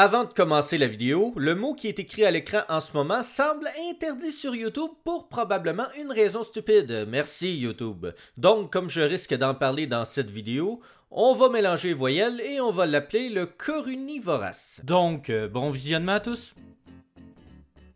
Avant de commencer la vidéo, le mot qui est écrit à l'écran en ce moment semble interdit sur YouTube pour probablement une raison stupide. Merci YouTube. Donc, comme je risque d'en parler dans cette vidéo, on va mélanger les voyelles et on va l'appeler le corunivorace. Donc, bon visionnement à tous.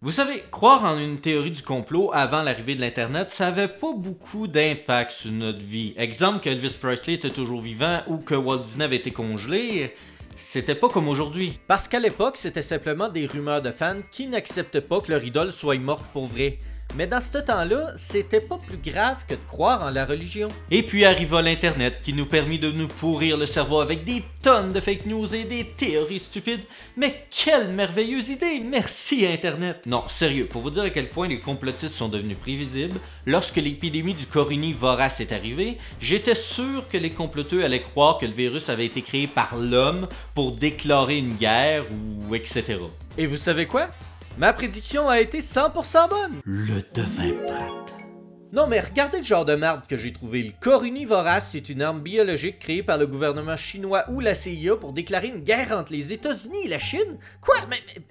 Vous savez, croire en une théorie du complot avant l'arrivée de l'Internet, ça avait pas beaucoup d'impact sur notre vie. Exemple que Elvis Presley était toujours vivant ou que Walt Disney avait été congelé, c'était pas comme aujourd'hui. Parce qu'à l'époque, c'était simplement des rumeurs de fans qui n'acceptaient pas que leur idole soit morte pour vrai. Mais dans ce temps-là, c'était pas plus grave que de croire en la religion. Et puis arriva l'Internet qui nous permit de nous pourrir le cerveau avec des tonnes de fake news et des théories stupides. Mais quelle merveilleuse idée! Merci Internet! Non, sérieux, pour vous dire à quel point les complotistes sont devenus prévisibles, lorsque l'épidémie du corunivorace est arrivée, j'étais sûr que les comploteux allaient croire que le virus avait été créé par l'homme pour déclarer une guerre ou etc. Et vous savez quoi? Ma prédiction a été 100% bonne! Le devin prate. Non mais regardez le genre de marde que j'ai trouvé. Le corunivorace, c'est une arme biologique créée par le gouvernement chinois ou la CIA pour déclarer une guerre entre les États-Unis et la Chine? Quoi?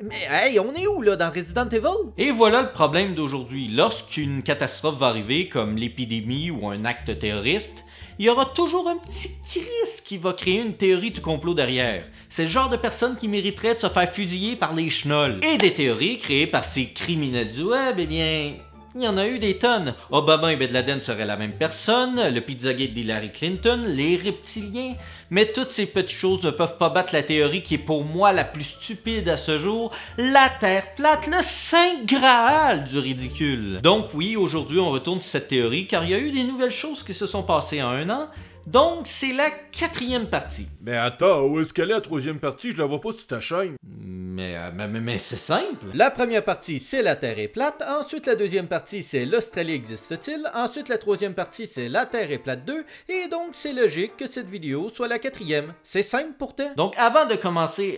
Mais hey, on est où là, dans Resident Evil? Et voilà le problème d'aujourd'hui. Lorsqu'une catastrophe va arriver, comme l'épidémie ou un acte terroriste, il y aura toujours un petit Chris qui va créer une théorie du complot derrière. C'est le genre de personne qui mériterait de se faire fusiller par les chenolles. Et des théories créées par ces criminels du web, eh bien... il y en a eu des tonnes. Obama et Ben Laden seraient la même personne, le Pizzagate d'Hillary Clinton, les reptiliens. Mais toutes ces petites choses ne peuvent pas battre la théorie qui est pour moi la plus stupide à ce jour, la Terre plate, le saint graal du ridicule. Donc oui, aujourd'hui on retourne sur cette théorie car il y a eu des nouvelles choses qui se sont passées en un an. Donc, c'est la 4e partie. Mais attends, où est-ce qu'elle est la 3e partie? Je la vois pas sur ta chaîne. Mais c'est simple. La première partie, c'est la Terre est plate. Ensuite, la deuxième partie, c'est l'Australie existe-t-il. Ensuite, la troisième partie, c'est la Terre est plate 2. Et donc, c'est logique que cette vidéo soit la 4e. C'est simple pourtant. Donc, avant de commencer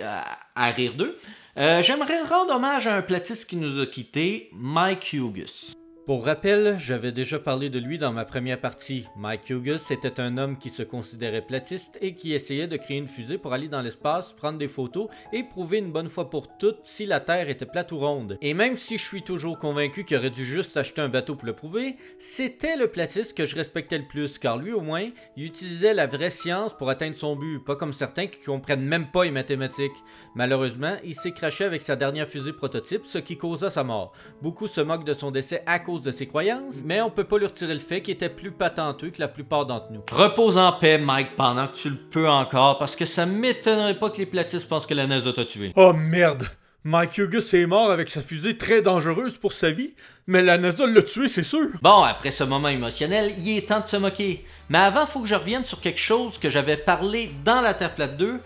à rire d'eux, j'aimerais rendre hommage à un platiste qui nous a quittés, Mike Hughes. Pour rappel, j'avais déjà parlé de lui dans ma première partie. Mike Hughes était un homme qui se considérait platiste et qui essayait de créer une fusée pour aller dans l'espace, prendre des photos et prouver une bonne fois pour toutes si la Terre était plate ou ronde. Et même si je suis toujours convaincu qu'il aurait dû juste acheter un bateau pour le prouver, c'était le platiste que je respectais le plus, car lui au moins, il utilisait la vraie science pour atteindre son but, pas comme certains qui comprennent même pas les mathématiques. Malheureusement, il s'est crashé avec sa dernière fusée prototype, ce qui causa sa mort. Beaucoup se moquent de son décès à cause de ses croyances, mais on peut pas lui retirer le fait qu'il était plus patenteux que la plupart d'entre nous. Repose en paix, Mike, pendant que tu le peux encore, parce que ça m'étonnerait pas que les platistes pensent que la NASA t'a tué. Oh merde! Mike Hughes est mort avec sa fusée très dangereuse pour sa vie, mais la NASA l'a tué, c'est sûr! Bon, après ce moment émotionnel, il est temps de se moquer. Mais avant, faut que je revienne sur quelque chose que j'avais parlé dans la Terre plate 2,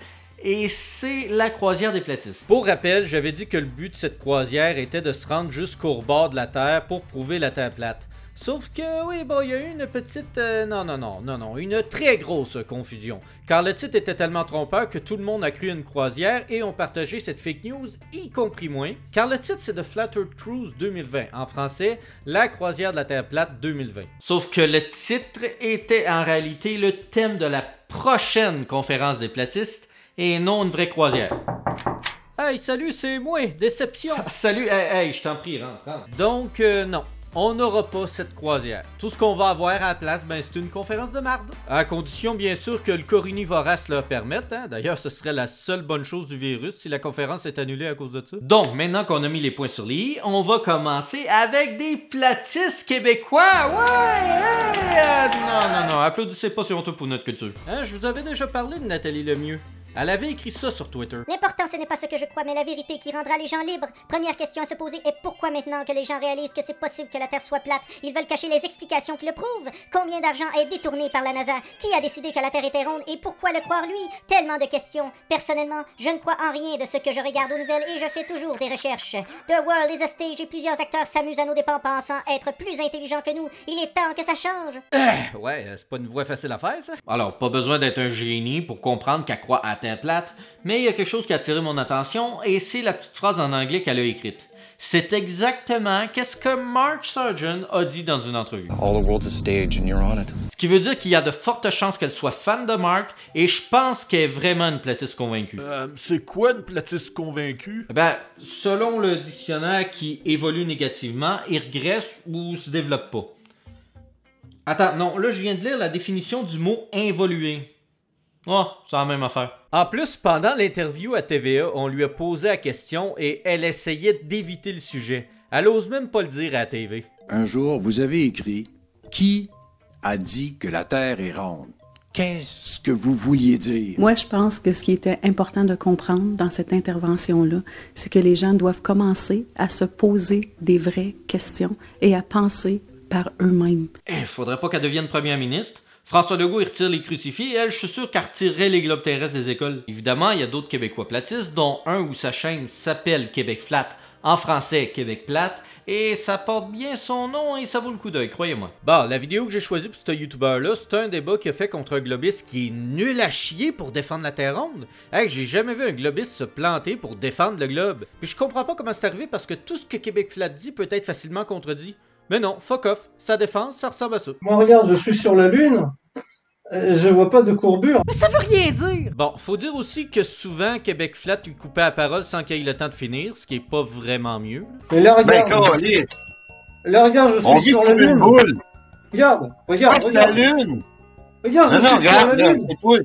et c'est la croisière des platistes. Pour rappel, j'avais dit que le but de cette croisière était de se rendre jusqu'au bord de la Terre pour prouver la Terre plate. Sauf que, oui, bon, il y a eu une petite... une très grosse confusion. Car le titre était tellement trompeur que tout le monde a cru une croisière et ont partagé cette fake news, y compris moi. Car le titre, c'est The Flat Earth Cruise 2020. En français, La croisière de la Terre plate 2020. Sauf que le titre était en réalité le thème de la prochaine conférence des platistes, et non une vraie croisière. Hey, salut, c'est moi, Déception. Salut, hey, je t'en prie, rentre. Donc, non. On n'aura pas cette croisière. Tout ce qu'on va avoir à la place, ben c'est une conférence de marde. À condition bien sûr que le corunivorace le permette, hein. D'ailleurs ce serait la seule bonne chose du virus si la conférence est annulée à cause de ça. Donc maintenant qu'on a mis les points sur les i, on va commencer avec des platistes québécois. Ouais! Non, applaudissez pas si on pour notre culture. Hein, je vous avais déjà parlé de Nathalie Lemieux. Elle avait écrit ça sur Twitter. L'important, ce n'est pas ce que je crois, mais la vérité qui rendra les gens libres. Première question à se poser est pourquoi maintenant que les gens réalisent que c'est possible que la Terre soit plate, ils veulent cacher les explications qui le prouvent? Combien d'argent est détourné par la NASA? Qui a décidé que la Terre était ronde et pourquoi le croire lui? Tellement de questions. Personnellement, je ne crois en rien de ce que je regarde aux nouvelles et je fais toujours des recherches. The world is a stage et plusieurs acteurs s'amusent à nos dépens pensant être plus intelligents que nous. Il est temps que ça change. Ouais, c'est pas une voie facile à faire, ça. Alors, pas besoin d'être un génie pour comprendre qu'elle croit à Terre plate, mais il y a quelque chose qui a attiré mon attention et c'est la petite phrase en anglais qu'elle a écrite. C'est exactement qu'est-ce que Mark Sargent a dit dans une entrevue. All the world's a stage and you're on it. Ce qui veut dire qu'il y a de fortes chances qu'elle soit fan de Mark, et je pense qu'elle est vraiment une platiste convaincue. C'est quoi une platiste convaincue? Ben, selon le dictionnaire, qui évolue négativement, il régresse ou se développe pas. Attends, non, là je viens de lire la définition du mot involuer. Oh, c'est la même affaire. En plus, pendant l'interview à TVA, on lui a posé la question et elle essayait d'éviter le sujet. Elle ose même pas le dire à la TV. Un jour, vous avez écrit « Qui a dit que la Terre est ronde? » Qu'est-ce que vous vouliez dire? Moi, je pense que ce qui était important de comprendre dans cette intervention-là, c'est que les gens doivent commencer à se poser des vraies questions et à penser par eux-mêmes. Faudrait pas qu'elle devienne première ministre. François Legault, il retire les crucifix et elle, je suis sûr qu'elle retirerait les globes terrestres des écoles. Évidemment, il y a d'autres Québécois platistes, dont un où sa chaîne s'appelle Québec Flat, en français Québec Plate, et ça porte bien son nom et ça vaut le coup d'œil, croyez-moi. Bon, la vidéo que j'ai choisie pour ce YouTuber-là, c'est un débat qu'il a fait contre un globiste qui est nul à chier pour défendre la Terre ronde. Hey, j'ai jamais vu un globiste se planter pour défendre le globe. Puis je comprends pas comment c'est arrivé parce que tout ce que Québec Flat dit peut être facilement contredit. Mais non, fuck off. Sa défense, ça ressemble à ça. Moi, regarde, je suis sur la Lune. Je vois pas de courbure. Mais ça veut rien dire! Bon, faut dire aussi que souvent, Québec Flat lui coupait la parole sans qu'il ait le temps de finir, ce qui est pas vraiment mieux. Mais là, regarde. Là, regarde, je suis sur la Lune. Regarde, regarde. La Lune! Regarde, non, je suis sur la Lune. c'est toi.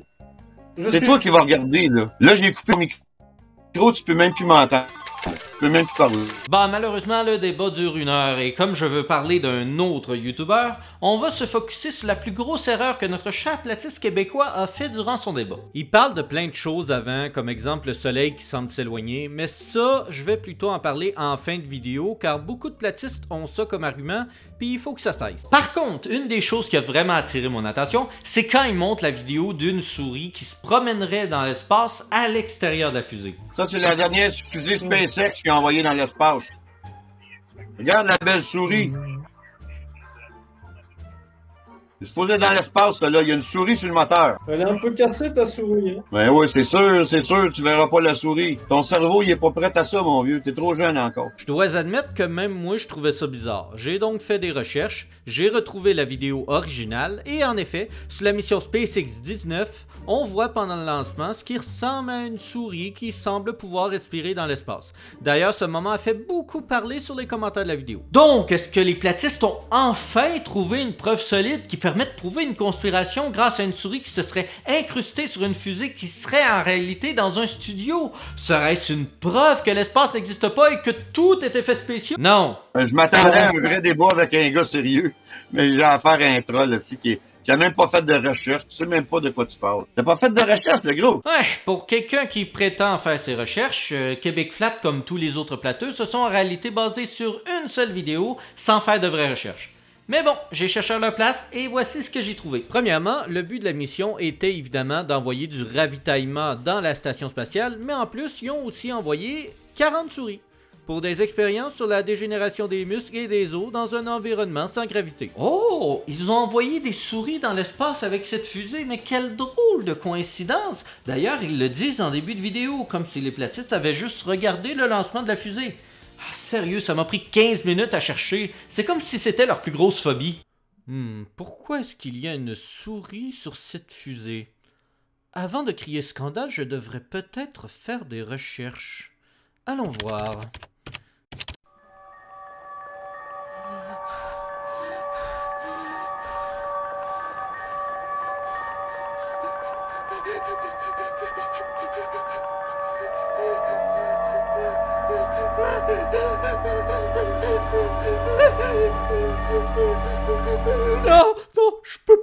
C'est toi qui vas regarder, là. Là, j'ai coupé le micro, tu peux même plus m'entendre. Tu peux même plus parler. Bon, malheureusement, le débat dure 1 heure et comme je veux parler d'un autre YouTuber, on va se focusser sur la plus grosse erreur que notre cher platiste québécois a fait durant son débat. Il parle de plein de choses avant, comme exemple le soleil qui semble s'éloigner, mais ça, je vais plutôt en parler en fin de vidéo car beaucoup de platistes ont ça comme argument, puis il faut que ça cesse. Par contre, une des choses qui a vraiment attiré mon attention, c'est quand il montre la vidéo d'une souris qui se promènerait dans l'espace à l'extérieur de la fusée. Ça, c'est la dernière fusée SpaceX qui a envoyé dans l'espace. Regarde la belle souris. C'est supposé dans l'espace, là. Il y a une souris sur le moteur. Elle est un peu cassée, ta souris. Hein? Ben oui, c'est sûr, tu verras pas la souris. Ton cerveau, il est pas prêt à ça, mon vieux. T'es trop jeune encore. Je dois admettre que même moi, je trouvais ça bizarre. J'ai donc fait des recherches, j'ai retrouvé la vidéo originale, et en effet, sur la mission SpaceX 19, on voit pendant le lancement ce qui ressemble à une souris qui semble pouvoir respirer dans l'espace. D'ailleurs, ce moment a fait beaucoup parler sur les commentaires de la vidéo. Donc, est-ce que les platistes ont enfin trouvé une preuve solide qui permet de prouver une conspiration grâce à une souris qui se serait incrustée sur une fusée qui serait en réalité dans un studio? Serait-ce une preuve que l'espace n'existe pas et que tout est effet spéciaux? Non. Je m'attendais à un vrai débat avec un gars sérieux, mais j'ai affaire à un troll aussi qui a même pas fait de recherche, tu sais même pas de quoi tu parles. T'as pas fait de recherche, le gros? Ouais, pour quelqu'un qui prétend faire ses recherches, Québec Flat, comme tous les autres plateux, se sont en réalité basés sur une seule vidéo, sans faire de vraies recherches. Mais bon, j'ai cherché à leur place et voici ce que j'ai trouvé. Premièrement, le but de la mission était évidemment d'envoyer du ravitaillement dans la station spatiale, mais en plus, ils ont aussi envoyé 40 souris pour des expériences sur la dégénération des muscles et des os dans un environnement sans gravité. Oh, ils ont envoyé des souris dans l'espace avec cette fusée, mais quelle drôle de coïncidence! D'ailleurs, ils le disent en début de vidéo, comme si les platistes avaient juste regardé le lancement de la fusée. Ah, sérieux, ça m'a pris 15 minutes à chercher. C'est comme si c'était leur plus grosse phobie. Pourquoi est-ce qu'il y a une souris sur cette fusée? Avant de crier scandale, je devrais peut-être faire des recherches. Allons voir. Non, je peux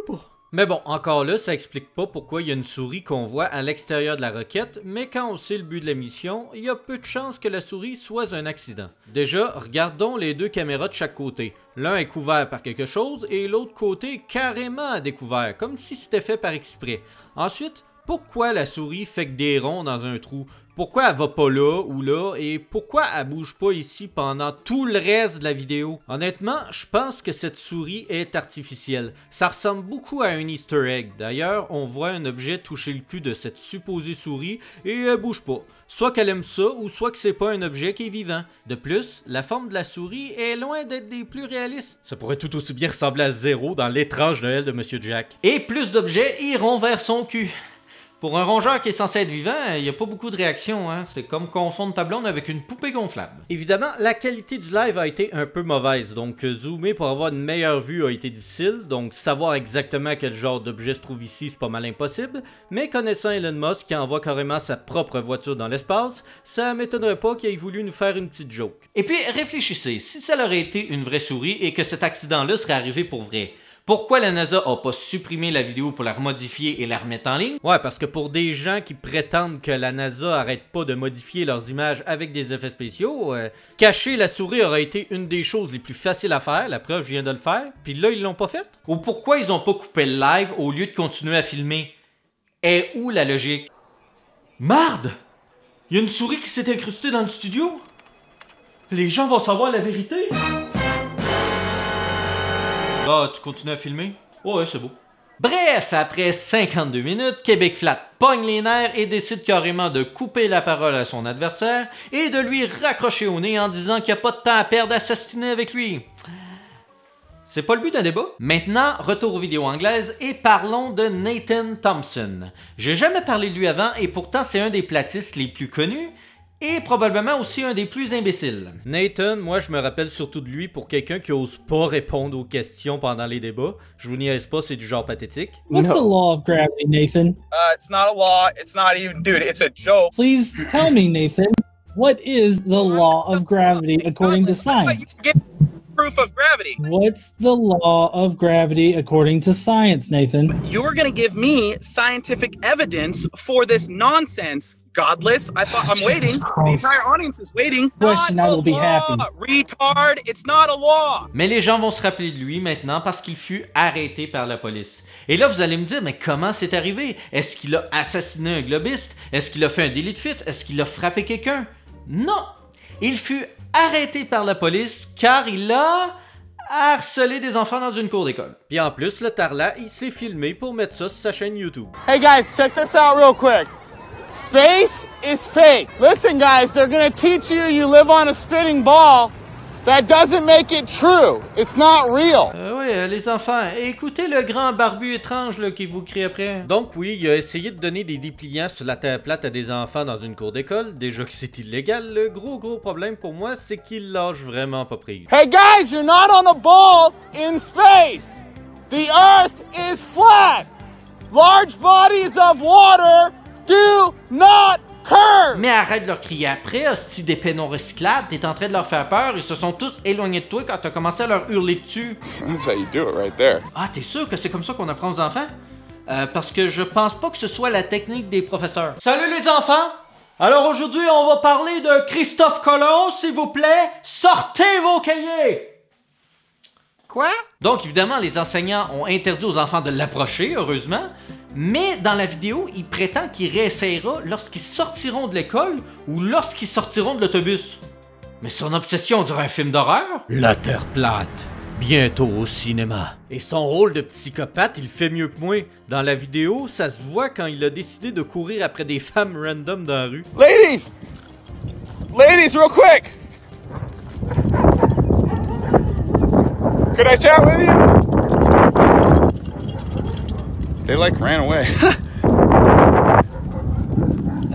pas. Mais bon, encore là, ça explique pas pourquoi il y a une souris qu'on voit à l'extérieur de la roquette, mais quand on sait le but de la mission, il y a peu de chances que la souris soit un accident. Déjà, regardons les deux caméras de chaque côté. L'un est couvert par quelque chose et l'autre côté est carrément à découvert, comme si c'était fait par exprès. Ensuite, Pourquoi la souris fait que des ronds dans un trou? Pourquoi elle va pas là ou là? Et pourquoi elle bouge pas ici pendant tout le reste de la vidéo? Honnêtement, je pense que cette souris est artificielle. Ça ressemble beaucoup à un Easter egg. D'ailleurs, on voit un objet toucher le cul de cette supposée souris et elle bouge pas. Soit qu'elle aime ça, ou soit que c'est pas un objet qui est vivant. De plus, la forme de la souris est loin d'être des plus réalistes. Ça pourrait tout aussi bien ressembler à Zéro dans l'étrange Noël de Monsieur Jack. Et plus d'objets iront vers son cul. Pour un rongeur qui est censé être vivant, il n'y a pas beaucoup de réactions, hein? C'est comme confondre ta blonde avec une poupée gonflable. Évidemment, la qualité du live a été un peu mauvaise, donc zoomer pour avoir une meilleure vue a été difficile, donc savoir exactement quel genre d'objet se trouve ici, c'est pas mal impossible, mais connaissant Elon Musk qui envoie carrément sa propre voiture dans l'espace, ça m'étonnerait pas qu'il ait voulu nous faire une petite joke. Et puis, réfléchissez, si ça aurait été une vraie souris et que cet accident-là serait arrivé pour vrai, pourquoi la NASA a pas supprimé la vidéo pour la remodifier et la remettre en ligne? Ouais, parce que pour des gens qui prétendent que la NASA arrête pas de modifier leurs images avec des effets spéciaux, cacher la souris aurait été une des choses les plus faciles à faire, la preuve je viens de le faire, puis là ils l'ont pas fait? Ou pourquoi ils ont pas coupé le live au lieu de continuer à filmer? Et où la logique? Marde! Il y a une souris qui s'est incrustée dans le studio? Les gens vont savoir la vérité? Ah, tu continues à filmer? Oh ouais, c'est beau. Bref, après 52 minutes, Québec Flat pogne les nerfs et décide carrément de couper la parole à son adversaire et de lui raccrocher au nez en disant qu'il n'y a pas de temps à perdre à s'assiner avec lui. C'est pas le but d'un débat. Maintenant, retour aux vidéos anglaises et parlons de Nathan Thompson. J'ai jamais parlé de lui avant et pourtant c'est un des platistes les plus connus. Et probablement aussi un des plus imbéciles. Nathan, moi je me rappelle surtout de lui pour quelqu'un qui ose pas répondre aux questions pendant les débats. Je vous niaise pas, c'est du genre pathétique. What's the law of gravity, Nathan? It's not a law. It's not even, dude, it's a joke. Please tell me, Nathan, what is the law of gravity according to science? Get proof of gravity. What's the law of gravity according to science, Nathan? You were going to give me scientific evidence for this nonsense. Godless. I thought I'm waiting. The entire audience is waiting. Question, I will be happy. Retard. It's not a law. Mais les gens vont se rappeler de lui maintenant parce qu'il fut arrêté par la police. Et là, vous allez me dire, mais comment c'est arrivé? Est-ce qu'il a assassiné un globiste? Est-ce qu'il a fait un délit de fuite? Est-ce qu'il a frappé quelqu'un? Non! Il fut arrêté par la police car il a harcelé des enfants dans une cour d'école. Puis en plus, le tarlat, il s'est filmé pour mettre ça sur sa chaîne YouTube. Hey guys, check this out real quick. Space is fake. Listen guys, they're gonna teach you you live on a spinning ball. That doesn't make it true. It's not real. Oui, les enfants, écoutez le grand barbu étrange là, qui vous crie après. Donc oui, il a essayé de donner des dépliants sur la terre plate à des enfants dans une cour d'école. Déjà que c'est illégal, le gros problème pour moi, c'est qu'il lâche vraiment pas prise. Hey guys, you're not on a ball in space. The Earth is flat. Large bodies of water do not curve. Mais arrête de leur crier après, hostie d'épais non recyclables, t'es en train de leur faire peur, ils se sont tous éloignés de toi quand t'as commencé à leur hurler dessus. That's how you do it right there. Ah, t'es sûr que c'est comme ça qu'on apprend aux enfants? Parce que je pense pas que ce soit la technique des professeurs. Salut les enfants! Alors aujourd'hui, on va parler de Christophe Colomb, s'il vous plaît. Sortez vos cahiers! Quoi? Donc évidemment, les enseignants ont interdit aux enfants de l'approcher, heureusement. Mais dans la vidéo, il prétend qu'il réessayera lorsqu'ils sortiront de l'école ou lorsqu'ils sortiront de l'autobus. Mais son obsession dirait un film d'horreur? La Terre plate, bientôt au cinéma. Et son rôle de psychopathe, il fait mieux que moi. Dans la vidéo, ça se voit quand il a décidé de courir après des femmes random dans la rue. Ladies! Ladies, real quick! Could I chat with you? They like ran away. I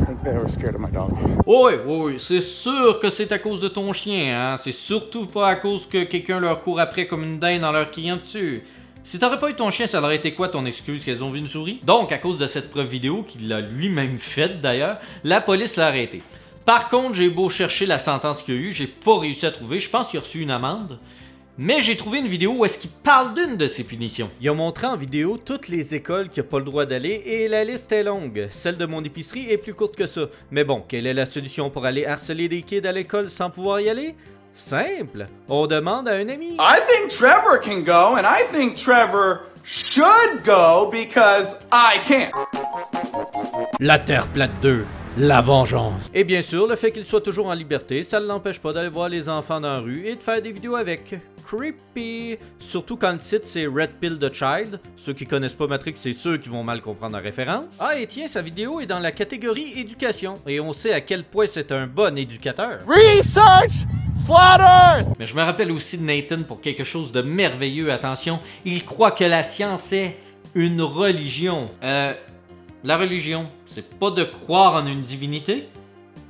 think they were scared of my dog. Oui, c'est sûr que c'est à cause de ton chien, hein. C'est surtout pas à cause que quelqu'un leur court après comme une dinde en leur criant dessus. Si t'aurais pas eu ton chien, ça aurait été quoi ton excuse qu'elles ont vu une souris? Donc, à cause de cette preuve vidéo, qu'il a lui-même faite d'ailleurs, la police l'a arrêté. Par contre, j'ai beau chercher la sentence qu'il y a eu, j'ai pas réussi à trouver. Je pense qu'il a reçu une amende. Mais j'ai trouvé une vidéo où est-ce qu'il parle d'une de ces punitions. Ils ont montré en vidéo toutes les écoles qu'il n'a pas le droit d'aller et la liste est longue. Celle de mon épicerie est plus courte que ça. Mais bon, quelle est la solution pour aller harceler des kids à l'école sans pouvoir y aller? Simple. On demande à un ami. I think Trevor can go and I think Trevor should go because I can't. La Terre plate 2. La vengeance. Et bien sûr, le fait qu'il soit toujours en liberté, ça ne l'empêche pas d'aller voir les enfants dans la rue et de faire des vidéos avec. Creepy. Surtout quand le titre c'est Red Pill the Child. Ceux qui connaissent pas Matrix, c'est ceux qui vont mal comprendre la référence. Ah et tiens, sa vidéo est dans la catégorie éducation. Et on sait à quel point c'est un bon éducateur. Research Flat Earth! Mais je me rappelle aussi de Nathan pour quelque chose de merveilleux. Attention, il croit que la science est une religion. La religion, c'est pas de croire en une divinité.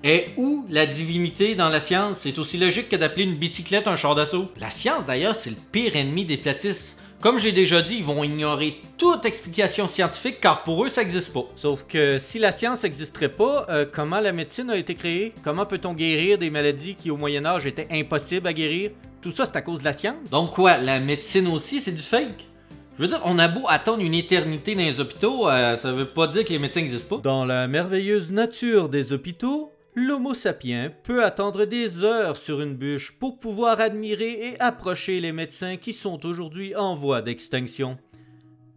Et où la divinité dans la science, c'est aussi logique que d'appeler une bicyclette un char d'assaut. La science d'ailleurs, c'est le pire ennemi des platistes. Comme j'ai déjà dit, ils vont ignorer toute explication scientifique car pour eux, ça n'existe pas. Sauf que si la science n'existerait pas, comment la médecine a été créée? Comment peut-on guérir des maladies qui au Moyen-Âge étaient impossibles à guérir? Tout ça, c'est à cause de la science. Donc quoi, la médecine aussi, c'est du fake? Je veux dire, on a beau attendre une éternité dans les hôpitaux, ça veut pas dire que les médecins n'existent pas. Dans la merveilleuse nature des hôpitaux, l'homo sapiens peut attendre des heures sur une bûche pour pouvoir admirer et approcher les médecins qui sont aujourd'hui en voie d'extinction.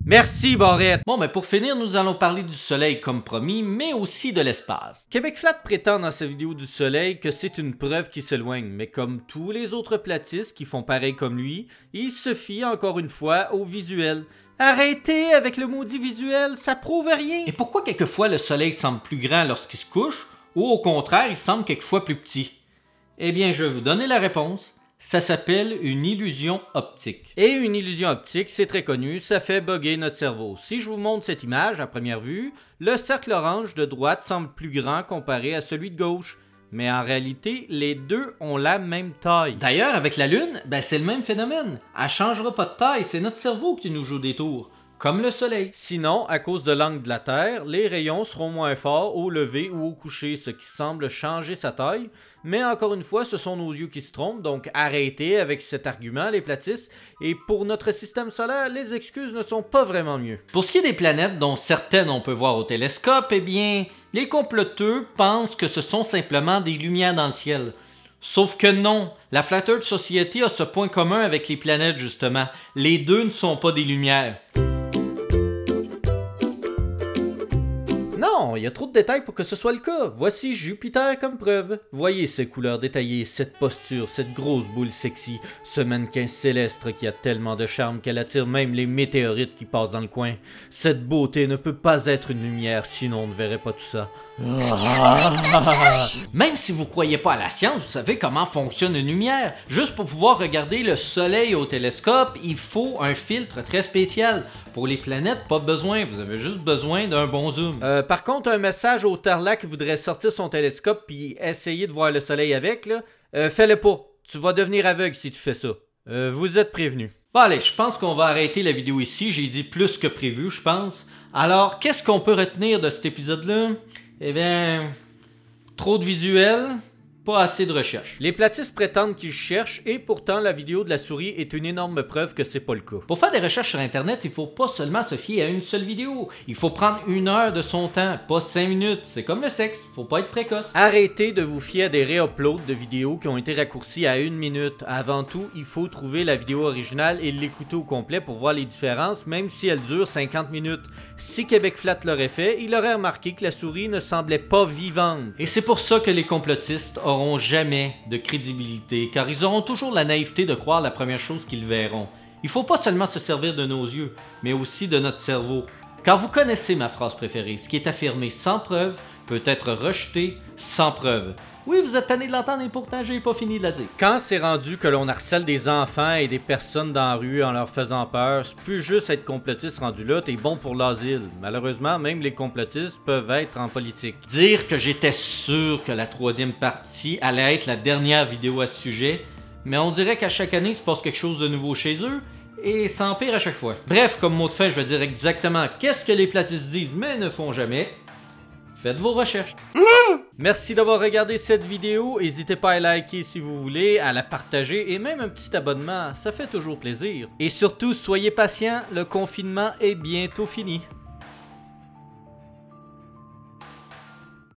Merci Barrette! Bon, mais pour finir, nous allons parler du soleil comme promis, mais aussi de l'espace. Québec Flat prétend dans sa vidéo du soleil que c'est une preuve qui s'éloigne, mais comme tous les autres platistes qui font pareil comme lui, il se fie encore une fois au visuel. Arrêtez avec le maudit visuel, ça prouve rien! Et pourquoi quelquefois le soleil semble plus grand lorsqu'il se couche, ou au contraire, il semble quelquefois plus petit? Eh bien, je vais vous donner la réponse. Ça s'appelle une illusion optique. Et une illusion optique, c'est très connu, ça fait bugger notre cerveau. Si je vous montre cette image à première vue, le cercle orange de droite semble plus grand comparé à celui de gauche. Mais en réalité, les deux ont la même taille. D'ailleurs, avec la Lune, c'est le même phénomène. Elle changera pas de taille, c'est notre cerveau qui nous joue des tours. Comme le soleil. Sinon, à cause de l'angle de la Terre, les rayons seront moins forts au lever ou au coucher, ce qui semble changer sa taille. Mais encore une fois, ce sont nos yeux qui se trompent, donc arrêtez avec cet argument, les platistes. Et pour notre système solaire, les excuses ne sont pas vraiment mieux. Pour ce qui est des planètes, dont certaines on peut voir au télescope, eh bien, les comploteux pensent que ce sont simplement des lumières dans le ciel. Sauf que non, la Flat Earth Society a ce point commun avec les planètes justement. Les deux ne sont pas des lumières. Non, il y a trop de détails pour que ce soit le cas. Voici Jupiter comme preuve. Voyez ces couleurs détaillées, cette posture, cette grosse boule sexy, ce mannequin céleste qui a tellement de charme qu'elle attire même les météorites qui passent dans le coin. Cette beauté ne peut pas être une lumière, sinon on ne verrait pas tout ça. Même si vous croyez pas à la science, vous savez comment fonctionne une lumière. Juste pour pouvoir regarder le soleil au télescope, il faut un filtre très spécial. Pour les planètes, pas besoin, vous avez juste besoin d'un bon zoom. Par contre, un message au Tarlac qui voudrait sortir son télescope puis essayer de voir le soleil avec, là, fais-le pas. Tu vas devenir aveugle si tu fais ça. Vous êtes prévenus. Bon allez, je pense qu'on va arrêter la vidéo ici. J'ai dit plus que prévu, je pense. Alors, qu'est-ce qu'on peut retenir de cet épisode-là? Eh bien, trop de visuels, pas assez de recherche. Les platistes prétendent qu'ils cherchent et pourtant la vidéo de la souris est une énorme preuve que c'est pas le cas. Pour faire des recherches sur internet, il faut pas seulement se fier à une seule vidéo. Il faut prendre 1 heure de son temps, pas 5 minutes. C'est comme le sexe, faut pas être précoce. Arrêtez de vous fier à des réuploads de vidéos qui ont été raccourcis à 1 minute. Avant tout, il faut trouver la vidéo originale et l'écouter au complet pour voir les différences, même si elle dure 50 minutes. Si Québec Flat l'aurait fait, il aurait remarqué que la souris ne semblait pas vivante. Et c'est pour ça que les complotistes auront jamais de crédibilité, car ils auront toujours la naïveté de croire la première chose qu'ils verront. Il faut pas seulement se servir de nos yeux, mais aussi de notre cerveau. Car vous connaissez ma phrase préférée, ce qui est affirmé sans preuve peut être rejeté sans preuve. Oui, vous êtes tanné de l'entendre et pourtant j'ai pas fini de la dire. Quand c'est rendu que l'on harcèle des enfants et des personnes dans la rue en leur faisant peur, c'est plus juste être complotiste rendu là, t'es bon pour l'asile. Malheureusement, même les complotistes peuvent être en politique. Dire que j'étais sûr que la 3e partie allait être la dernière vidéo à ce sujet, mais on dirait qu'à chaque année il se passe quelque chose de nouveau chez eux, et ça empire à chaque fois. Bref, comme mot de fin, je vais dire exactement qu'est-ce que les platistes disent mais ne font jamais. Faites vos recherches. Merci d'avoir regardé cette vidéo. N'hésitez pas à liker si vous voulez, à la partager et même un petit abonnement. Ça fait toujours plaisir. Et surtout, soyez patients, le confinement est bientôt fini.